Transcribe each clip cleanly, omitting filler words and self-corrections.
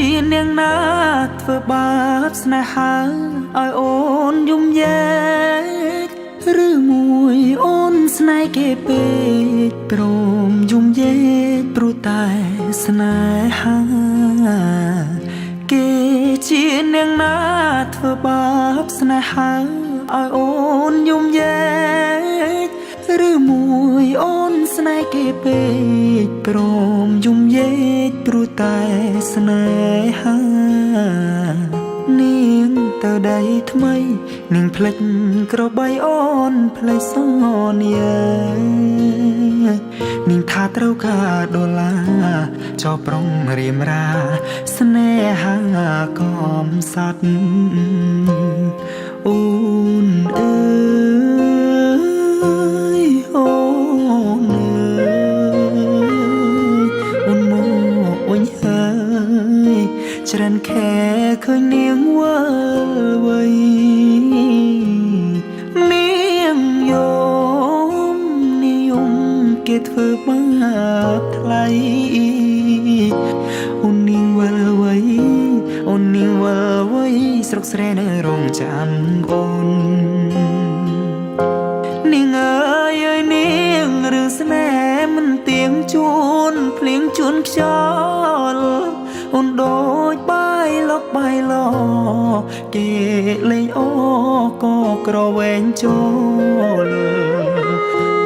ជានាងណាធ្វើបាបស្នេហាឲ្យអូនយំយែកឬមួយអូនស្នេហ៍គេពេកព្រមយំយែកព្រោះតែស្នេហាគេជានាងណាធ្វើបាបស្នេហាឲ្យអូនយំយែកឬមួយអូនស្នេហ៍គេពេកព្រមយំយែកព្រោះតែស្នេហានាងទៅដៃថ្មីនាងភ្លេចក្របីអូនភ្លេចសន្យានាងថាត្រូវការដុល្លារចោប្រុងរៀមរាស្នេហាកំសត់អូនអើយអូនអើយអូនមកអញហើយច្រើនខែឃើញនាងវើវៃនាងយំគេធ្វើបាបថ្លៃអូននាងវល់វៃអូននាងវល់វៃស្រុកស្រែនៅរងចាំអូននាងអើយនាងរឿងស្នេហ៍មិនទៀងជួនភ្លៀងជួនខ្យល់អូនដូចបាយលកបាយឡគេលេងអូក៏ក្រវែងចូល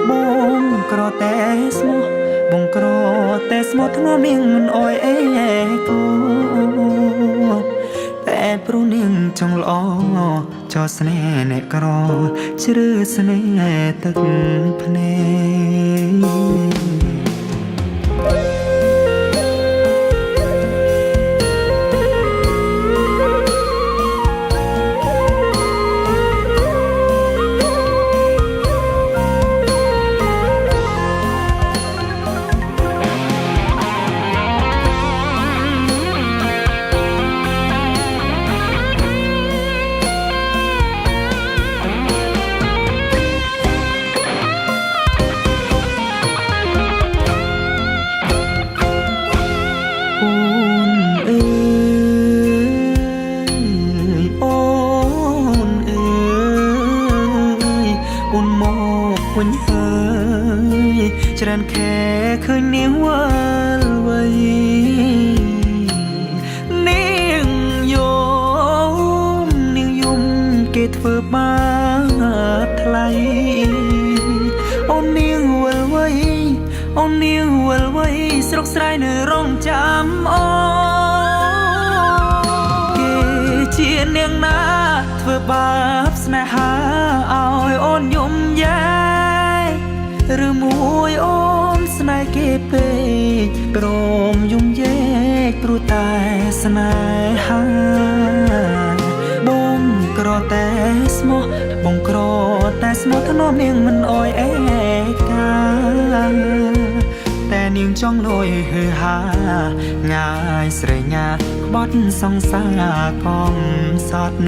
បងក្រតែស្មោះបងក្រតែស្មោះធ្ងន់នាងមិនអោយអេគូតែព្រោះនាងចង់ល្អចោស្នេហ៍អ្នកក្រជ្រើស្នេហ៍ទឹកភ្នែកអូនមកវិញហើយច្រើនខែឃើញនាងវល់វៃនាងយំគេធ្វើបាបថ្លៃអូននាងវល់វៃអូននាងវល់វៃស្រុកស្រែនៅរងចាំអូគេជានាងណាធ្វើបាបស្នេហាឲ្យអូនយំយែកឬមួយអូនស្នេហ៍គេពេកព្រមយំយែកព្រោះតែស្នេហាបងក្រតែស្មោះបងក្រតែស្មោះធ្នមនាងមិនអោយអេកាតែនាងចង់លួយហឺហាងាយស្រែញាក្បត់សង្សារកំសត់